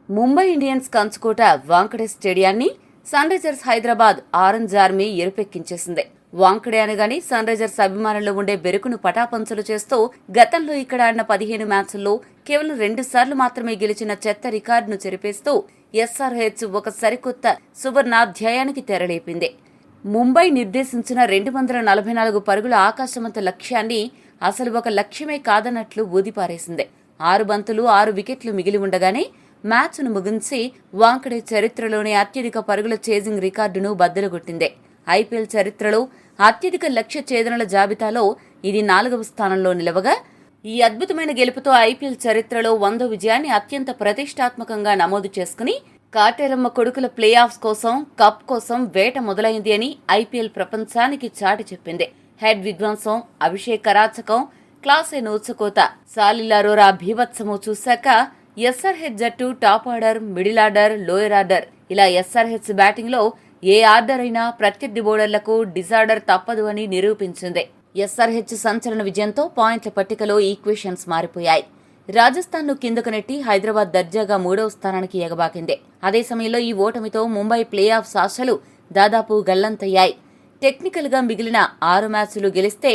Mumbai Indians కంచుకోట వాంకడే స్టేడియాన్ని Sunrisers Hyderabad orange army ఎరుపెక్కించేసింది. వాంకడే అనగానే సన్ రైజర్స్ అభిమానుల్లో ఉండే బెరుకును పటాపంచలు చేస్తూ గతంలో ఇక్కడ ఆడిన 15 మ్యాచ్ల్లో కేవలం 2 సార్లు మాత్రమే గెలిచిన చెత్త రికార్డును చెరిపేస్తూ ఎస్ఆర్హెచ్ ఒక సరికొత్త సువర్ణాధ్యాయానికి తెరలేపింది. ముంబై నిర్దేశించిన 244 పరుగుల ఆకాశమంత లక్ష్యాన్ని అసలు ఒక లక్ష్యమే కాదన్నట్లు ఊదిపారేసింది. 6 బంతులు 6 వికెట్లు మిగిలి ఉండగానే మ్యాచ్ను ముగించి వాంకడే చరిత్రలోనే అత్యధిక పరుగుల చేజింగ్ రికార్డును బద్దలుగొట్టింది. ఐపీఎల్ చరిత్రలో అత్యధిక లక్ష్య ఛేదనల జాబితాలో ఇది 4వ స్థానంలో నిలవగా, ఈ అద్భుతమైన గెలుపుతో ఐపీఎల్ చరిత్రలో 100వ విజయాన్ని అత్యంత ప్రతిష్టాత్మకంగా నమోదు చేసుకుని కాటేరమ్మ కొడుకుల ప్లే ఆఫ్స్ కోసం, కప్ కోసం వేట మొదలైంది అని ఐపీఎల్ ప్రపంచానికి చాటి చెప్పింది. హెడ్ విధ్వంసం, అభిషేక్ అరాచకం, క్లాసే నోచుకోత, సాలిల్ అరోరా భీభత్సము చూశాక ఎస్ఆర్హెచ్ జట్టు top order, middle order, lower order ఇలా ఎస్ఆర్హెచ్ బ్యాటింగ్ లో ఏ ఆర్డర్ అయినా ప్రత్యర్థి బౌలర్లకు డిజార్డర్ తప్పదు అని నిరూపించింది. ఎస్ఆర్హెచ్ సంచలన విజయంతో పాయింట్ల పట్టికలో ఈక్వేషన్స్ మారిపోయాయి. రాజస్థాన్ ను కిందకు నెట్టి హైదరాబాద్ దర్జాగా 3వ స్థానానికి ఎగబాకింది. అదే సమయంలో ఈ ఓటమితో ముంబై ప్లే ఆఫ్స్ ఆశలు దాదాపు గల్లంతయ్యాయి. టెక్నికల్ గా మిగిలిన 6 మ్యాచ్లు గెలిస్తే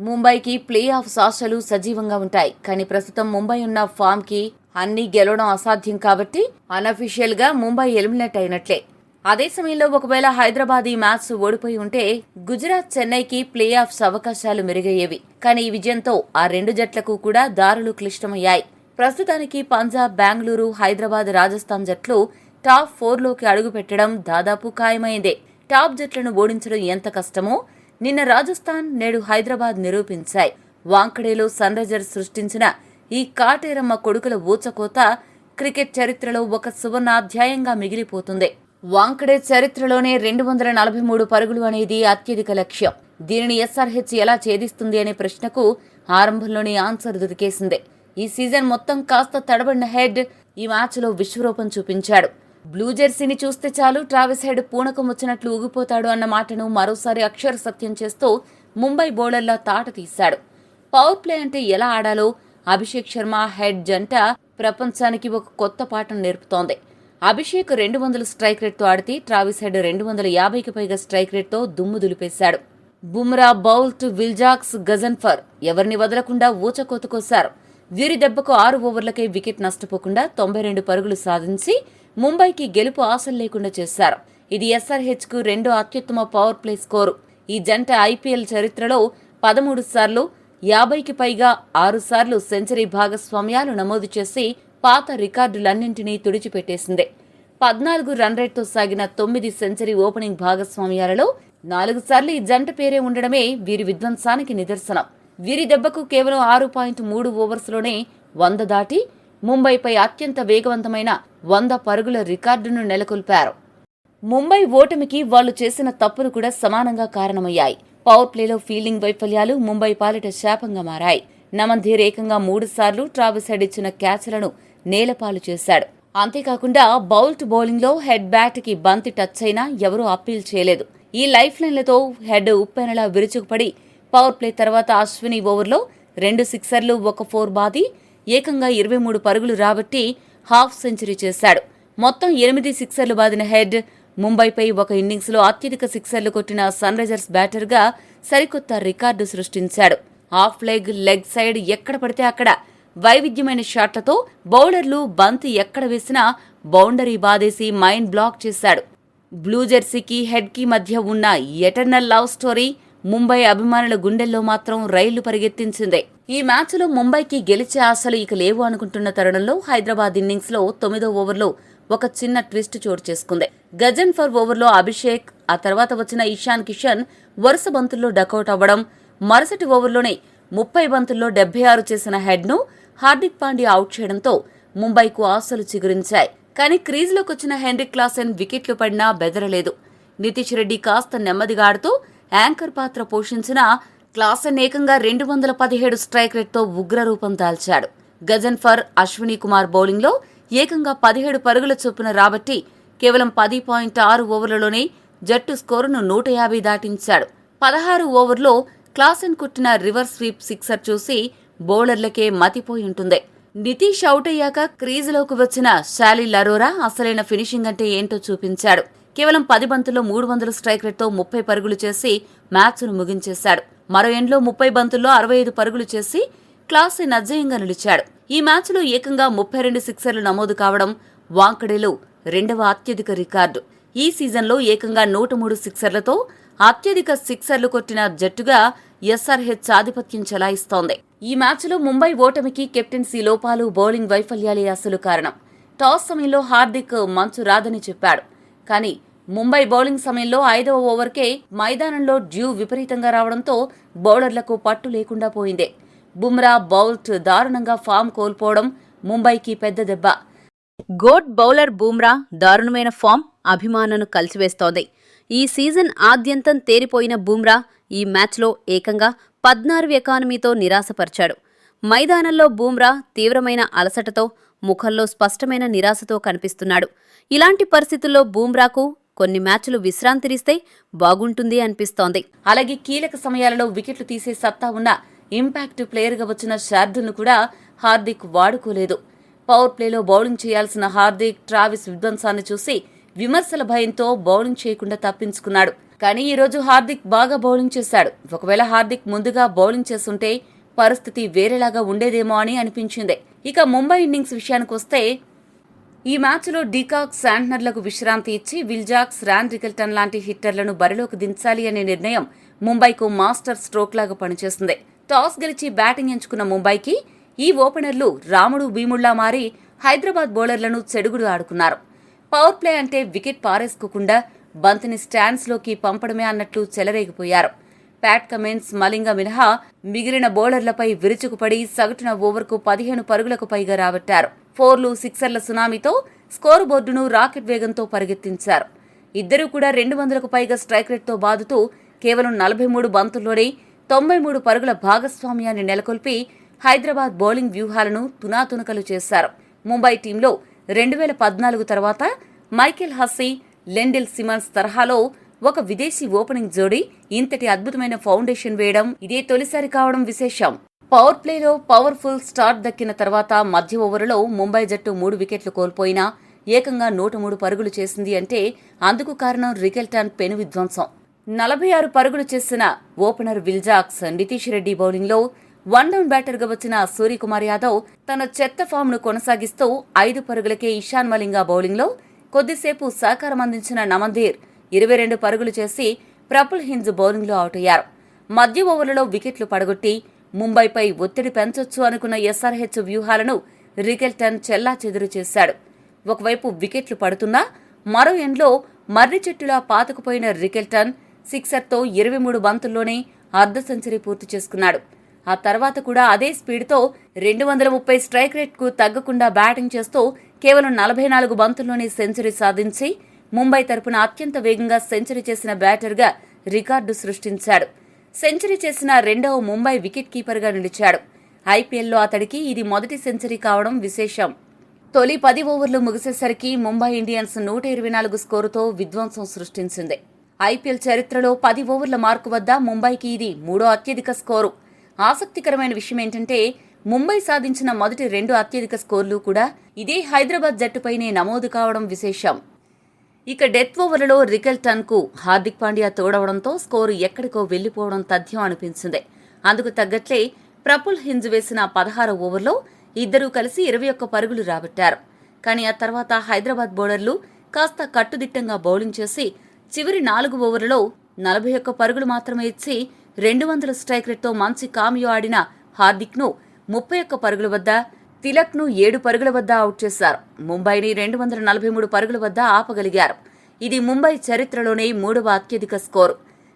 ముంబైకి ప్లే ఆఫ్స్ ఆశలు సజీవంగా ఉంటాయి. కానీ ప్రస్తుతం ముంబై ఉన్న ఫామ్ కి అన్ని గెలవడం అసాధ్యం కాబట్టి అనఫీషియల్ గా ముంబై ఎలిమినేట్ అయినట్లే. అదే సమయంలో ఒకవేళ హైదరాబాద్ ఈ మ్యాచ్ ఓడిపోయి ఉంటే గుజరాత్, చెన్నైకి ప్లే ఆఫ్స్ అవకాశాలు మెరుగయ్యేవి. కానీ ఈ విజయంతో ఆ 2 జట్లకు కూడా దారులు క్లిష్టమయ్యాయి. ప్రస్తుతానికి పంజాబ్, బెంగళూరు, హైదరాబాద్, రాజస్థాన్ జట్లు టాప్ 4లోకి అడుగుపెట్టడం దాదాపు ఖాయమైందే. టాప్ జట్లను ఓడించడం ఎంత కష్టమో నిన్న రాజస్థాన్, నేడు హైదరాబాద్ నిరూపించాయి. వాంకడేలో సన్ రైజర్స్ సృష్టించిన ఈ కాటేరమ్మ కొడుకుల ఊచకోత క్రికెట్ చరిత్రలో ఒక సువర్ణాధ్యాయంగా మిగిలిపోతుంది. వాంకడే చరిత్రలోనే 243 పరుగులు అనేది అత్యధిక లక్ష్యం. దీనిని ఎస్ఆర్హెచ్ ఎలా ఛేదిస్తుంది అనే ప్రశ్నకు ఆరంభంలోనే ఆన్సర్ దొరికేసింది. ఈ సీజన్ మొత్తం కాస్త తడబడిన హెడ్ ఈ మ్యాచ్లో విశ్వరూపం చూపించాడు. బ్లూ జెర్సీని చూస్తే చాలు ట్రావిస్ హెడ్ పూనకం వచ్చినట్లు ఊగిపోతాడు అన్న మాటను మరోసారి అక్షర సత్యం చేస్తూ ముంబై బౌలర్ల తాట తీశాడు. పవర్ ప్లే అంటే ఎలా ఆడాలో అభిషేక్ శర్మ హెడ్ జంట ప్రపంచానికి ఒక కొత్త పాఠం నేర్పుతోంది. అభిషేక్ 200 స్ట్రైక్ రేట్తో ఆడితే ట్రావిస్ హెడ్ 250కి పైగా స్ట్రైక్ రేట్తో దుమ్ము దులిపేశాడు. బుమ్రా, బౌల్ట్, విల్జాక్స్, గజన్ఫర్ ఎవరిని వదలకుండా ఊచకోతకోశారు. వీరి దెబ్బకు 6 ఓవర్లకే వికెట్ నష్టపోకుండా 92 పరుగులు సాధించి ముంబైకి గెలుపు ఆశలు లేకుండా చేశారు. ఇది ఎస్ఆర్హెచ్ కు 2వ అత్యుత్తమ పవర్ ప్లే స్కోరు. ఈ జంట ఐపీఎల్ చరిత్రలో 13 సార్లు 50కి పైగా 6 సార్లు సెంచరీ భాగస్వామ్యాలు నమోదు చేసి పాత రికార్డులన్నింటినీ తుడిచిపెట్టేసింది. 14 రన్ రేట్తో సాగిన 9 సెంచరీ ఓపెనింగ్ భాగస్వామ్యాలలో 4 సార్లు ఈ జంట పేరే ఉండడమే వీరి విధ్వంసానికి నిదర్శనం. వీరి దెబ్బకు కేవలం 6.3 ఓవర్స్లోనే 100 దాటి ముంబైపై అత్యంత వేగవంతమైన 100 పరుగుల రికార్డును నెలకొల్పారు. ముంబై ఓటమికి వాళ్లు చేసిన తప్పులు కూడా సమానంగా కారణమయ్యాయి. పవర్ ప్లేలో ఫీల్డింగ్ వైఫల్యాలు ముంబై పాలిట శాపంగా మారాయి. నమన్ధీర్ ఏకంగా 3 సార్లు ట్రావిస్ హెడ్ ఇచ్చిన క్యాచ్లను నేలపాలు చేశాడు. అంతేకాకుండా బౌల్ట్ బౌలింగ్లో హెడ్ బ్యాట్కి బంతి టచ్ అయినా ఎవరూ అప్పీల్ చేయలేదు. ఈ లైఫ్ లైన్లతో హెడ్ ఉప్పెనలా విరుచుకుపడి పవర్ ప్లే తర్వాత అశ్విని ఓవర్లో 2 సిక్సర్లు, 1 4 బాది ఏకంగా 23 పరుగులు రాబట్టి హాఫ్ సెంచరీ చేశాడు. మొత్తం 8 సిక్సర్లు బాదిన హెడ్ ముంబైపై ఒక ఇన్నింగ్స్లో అత్యధిక సిక్సర్లు కొట్టిన సన్ రైజర్స్ బ్యాటర్గా సరికొత్త రికార్డు సృష్టించాడు. హాఫ్ లెగ్ సైడ్ ఎక్కడ పడితే అక్కడ వైవిధ్యమైన షాట్లతో బౌలర్లు బంతి ఎక్కడ వేసినా బౌండరీ బాదేసి మైండ్ బ్లాక్ చేశాడు. బ్లూ జెర్సీకి హెడ్కి మధ్య ఉన్న ఎటర్నల్ లవ్ స్టోరీ ముంబై అభిమానుల గుండెల్లో మాత్రం రైళ్లు పరిగెత్తించింది. ఈ మ్యాచ్లో ముంబైకి గెలిచే ఆశలు ఇక లేవు అనుకుంటున్న తరుణంలో హైదరాబాద్ ఇన్నింగ్స్లో 9వ ఓవర్లో ఒక చిన్న ట్విస్ట్ చోటు చేసుకుంది. గజన్ఫర్ ఓవర్లో అభిషేక్, ఆ తర్వాత వచ్చిన ఇషాన్ కిషన్ వరుస బంతుల్లో డకౌట్ అవ్వడం, మరుసటి ఓవర్లోనే 30 బంతుల్లో 76 చేసిన హెడ్ను హార్దిక్ పాండ్యా అవుట్ చేయడంతో ముంబైకు ఆశలు చిగురించాయి. కానీ క్రీజ్లోకొచ్చిన హెన్రిక్ క్లాసెన్ వికెట్లు పడినా బెదరలేదు. నితీష్ రెడ్డి కాస్త నెమ్మదిగా ఆడుతూ యాంకర్ పాత్ర పోషించిన క్లాసెన్ ఏకంగా 217 స్ట్రైక్ రేట్తో ఉగ్రరూపం దాల్చాడు. గజన్ఫర్, అశ్విని కుమార్ బౌలింగ్లో ఏకంగా 17 పరుగుల చొప్పున రాబట్టి కేవలం 10.6 ఓవర్లలోనే జట్టు స్కోరును 150 దాటించాడు. 16 ఓవర్లో క్లాసెన్ కొట్టిన రివర్స్ స్వీప్ సిక్సర్ చూసి బౌలర్లకే మతిపోయి ఉంటుంది. నితీష్ అవుట్ అయ్యాక క్రీజులోకి వచ్చిన శాలిల్ అరోరా అసలైన ఫినిషింగ్ అంటే ఏంటో చూపించాడు. కేవలం 10 బంతుల్లో 300 స్ట్రైక్ రేట్తో 30 పరుగులు చేసి మ్యాచ్ను ముగించేశాడు. మరో ఎండ్లో 30 బంతుల్లో 65 పరుగులు చేసి క్లాస్ అజేయంగా నిలిచాడు. ఈ మ్యాచ్లో ఏకంగా 32 సిక్సర్లు నమోదు కావడం వాంకడేలో రెండవ అత్యధిక రికార్డు. ఈ సీజన్లో ఏకంగా 103 సిక్సర్లతో అత్యధిక సిక్సర్లు కొట్టిన జట్టుగా ఎస్ఆర్హెచ్ ఆధిపత్యం చెలాయిస్తోంది. ఈ మ్యాచ్లో ముంబై ఓటమికి కెప్టెన్సీ లోపాలు, బౌలింగ్ వైఫల్యాలే అసలు కారణం. టాస్ సమయంలో హార్దిక్ మంచు రాదని చెప్పాడు. కానీ ముంబై బౌలింగ్ సమయంలో 5వ ఓవర్కే మైదానంలో డ్యూ విపరీతంగా రావడంతో బౌలర్లకు పట్టు లేకుండా పోయింది. బుమ్రా, బౌల్ట్ దారుణంగా ఫామ్ కోల్పోవడం ముంబైకి పెద్ద దెబ్బ. గోట్ బౌలర్ బుమ్రా దారుణమైన ఫామ్ అభిమానులను కలిసివేస్తోంది. ఈ సీజన్ ఆద్యంతం తేరిపోయిన బుమ్రా ఈ మ్యాచ్లో ఏకంగా 14 ఎకానమీతో నిరాశపరిచాడు. మైదానంలో బుమ్రా తీవ్రమైన అలసటతో, ముఖంలో స్పష్టమైన నిరాశతో కనిపిస్తున్నాడు. ఇలాంటి పరిస్థితుల్లో బుమ్రాకు కొన్ని మ్యాచ్లు విశ్రాంతినిస్తే బాగుంటుంది అనిపిస్తోంది. అలాగే కీలక సమయాలలో వికెట్లు తీసే సత్తా ఉన్న ఇంపాక్ట్ ప్లేయర్గా వచ్చిన శార్దుల్ను కూడా హార్దిక్ వాడుకోలేదు. పవర్ ప్లేలో బౌలింగ్ చేయాల్సిన హార్దిక్ ట్రావిస్ విధ్వంసాన్ని చూసి విమర్శల భయంతో బౌలింగ్ చేయకుండా తప్పించుకున్నాడు. కానీ ఈరోజు హార్దిక్ బాగా బౌలింగ్ చేశాడు. ఒకవేళ హార్దిక్ ముందుగా బౌలింగ్ చేస్తుంటే పరిస్థితి వేరేలాగా ఉండేదేమో అని అనిపించింది. ఇక ముంబై ఇన్నింగ్స్ విషయానికొస్తే ఈ మ్యాచ్లో డికాక్, శాంట్నర్లకు విశ్రాంతి ఇచ్చి విల్జాక్స్, రాన్ రికెల్టన్ లాంటి హిట్టర్లను బరిలోకి దించాలి అనే నిర్ణయం ముంబైకు మాస్టర్ స్ట్రోక్ లాగా పనిచేస్తుంది. టాస్ గెలిచి బ్యాటింగ్ ఎంచుకున్న ముంబైకి ఈ ఓపెనర్లు రాముడు భీముళ్లా మారి హైదరాబాద్ బౌలర్లను చెడుగుడు ఆడుకున్నారు. పవర్ ప్లే అంటే వికెట్ పారేసుకోకుండా బంతిని స్టాండ్స్లోకి పంపడమే అన్నట్లు చెలరేగిపోయారు. ప్యాట్ కమిన్స్, మలింగ మినహా మిగిలిన బౌలర్లపై విరుచుకుపడి సగటున ఓవర్కు 15 పరుగులకు పైగా రాబట్టారు. 4లు, 6ల సునామీతో స్కోరు బోర్డును రాకెట్ వేగంతో పరిగెత్తించారు. ఇద్దరూ కూడా 200కు పైగా స్ట్రైక్ రేట్తో బాదుతూ కేవలం 43 బంతుల్లోనే 93 పరుగుల భాగస్వామ్యాన్ని నెలకొల్పి హైదరాబాద్ బౌలింగ్ వ్యూహాలను తునాతునకలు చేశారు. ముంబై టీంలో 2014 తర్వాత మైకేల్ హస్సీ, లెండిల్ సిమన్స్ తరహాలో ఒక విదేశీ ఓపెనింగ్ జోడీ ఇంతటి అద్భుతమైన ఫౌండేషన్ వేయడం ఇదే తొలిసారి కావడం విశేషం. పవర్ ప్లేలో పవర్ఫుల్ స్టార్ట్ దక్కిన తర్వాత మధ్య ఓవర్లో ముంబై జట్టు 3 వికెట్లు కోల్పోయినా ఏకంగా 103 పరుగులు చేసింది అంటే అందుకు కారణం రికెల్టన్ పెను విధ్వంసం. 46 పరుగులు చేసిన ఓపెనర్ విల్జాక్స్, నితీష్ రెడ్డి బౌలింగ్లో 1 డౌన్ బ్యాటర్గా వచ్చిన సూర్యకుమార్ యాదవ్ తన చెత్త ఫామ్ను కొనసాగిస్తూ 5 పరుగులకే ఇషాన్ మలింగా బౌలింగ్లో కొద్దిసేపు సహకారం అందించిన నమందీర్ 22 పరుగులు చేసి ప్రపుల్ హింజ్ బౌలింగ్లో అవుట్ అయ్యారు. మధ్య ఓవర్లలో వికెట్లు పడగొట్టి ముంబైపై ఒత్తిడి పెంచొచ్చు అనుకున్న ఎస్ఆర్హెచ్ వ్యూహాలను రికెల్టన్ చెల్లాచెదురు చేశాడు. ఒకవైపు వికెట్లు పడుతున్నా మరో ఎండ్లో మర్రి చెట్టులా పాతుకుపోయిన రికెల్టన్ సిక్సర్తో 23 బంతుల్లోనే అర్ధ సెంచరీ పూర్తి చేసుకున్నాడు. ఆ తర్వాత కూడా అదే స్పీడ్తో 230 స్ట్రైక్ రేట్కు తగ్గకుండా బ్యాటింగ్ చేస్తూ కేవలం 44 బంతుల్లోనే సెంచరీ సాధించి ముంబై తరపున అత్యంత వేగంగా సెంచరీ చేసిన బ్యాటర్గా రికార్డు సృష్టించాడు. సెంచరీ చేసిన రెండవ ముంబై వికెట్ కీపర్గా నిలిచాడు. ఐపీఎల్లో అతడికి ఇది మొదటి సెంచరీ కావడం విశేషం. తొలి 10 ఓవర్లు ముగిసేసరికి ముంబై ఇండియన్స్ 124 స్కోరుతో విధ్వంసం సృష్టించింది. ఐపీఎల్ చరిత్రలో 10 ఓవర్ల మార్కు వద్ద ముంబైకి ఇది 3వ అత్యధిక స్కోరు. ఆసక్తికరమైన విషయం ఏంటంటే ముంబై సాధించిన మొదటి 2 అత్యధిక స్కోర్లు కూడా ఇదే హైదరాబాద్ జట్టుపైనే నమోదు కావడం విశేషం. ఇక డెత్ ఓవర్లలో రికెల్టన్కు హార్దిక్ పాండ్యా తోడవడంతో స్కోరు ఎక్కడికో వెళ్లిపోవడం తథ్యం అనిపించింది. అందుకు తగ్గట్లే ప్రపుల్ హింజ్ వేసిన 16వ ఓవర్లో ఇద్దరూ కలిసి 21 పరుగులు రాబట్టారు. కానీ ఆ తర్వాత హైదరాబాద్ బౌలర్లు కాస్త కట్టుదిట్టంగా బౌలింగ్ చేసి చివరి 4 ఓవర్లలో 41 పరుగులు మాత్రమే ఇచ్చి 200 స్ట్రైక్ రేట్తో మంచి కామియో ఆడిన హార్దిక్ను 31 పరుగుల వద్ద, తిలక్ను 7 పరుగుల వద్ద అవుట్ చేశారు. ముంబైని 243 పరుగుల వద్ద ఆపగలిగారు. ఇది ముంబై చరిత్రలోనే 3వ అత్యధిక స్కోరు.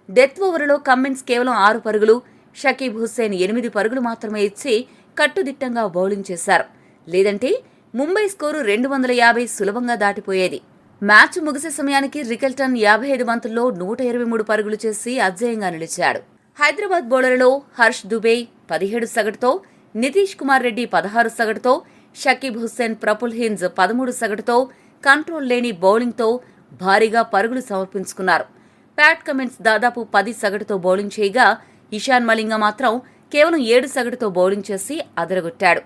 డెత్ ఓవర్లో కమ్మిన్స్ కేవలం 6 పరుగులు, షకీబ్ హుస్సేన్ 8 పరుగులు మాత్రమే ఇచ్చి కట్టుదిట్టంగా బౌలింగ్ చేశారు. లేదంటే ముంబై స్కోరు 250 సులభంగా దాటిపోయేది. మ్యాచ్ ముగిసే సమయానికి రికెల్టన్ 55 బంతుల్లో 123 పరుగులు చేసి అజేయంగా నిలిచాడు. హైదరాబాద్ బౌలర్లలో హర్ష్ దుబే 17 సగటుతో, నితీష్ కుమార్ రెడ్డి 16 సగటుతో, షకీబ్ హుస్సేన్, ప్రపుల్ హింజ్ 13 సగటుతో కంట్రోల్ లేని బౌలింగ్తో భారీగా పరుగులు సమర్పించుకున్నారు. ప్యాట్ కమిన్స్ దాదాపు 10 సగటుతో బౌలింగ్ చేయగా ఇషాన్ మలింగ మాత్రం కేవలం 7 సగటుతో బౌలింగ్ చేసి అదరగొట్టాడు.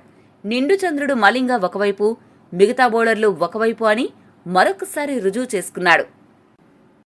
నిండు చంద్రుడు మలింగ ఒకవైపు, మిగతా బౌలర్లు ఒకవైపు అని మరొకసారి రుజువు చేసుకున్నాడు.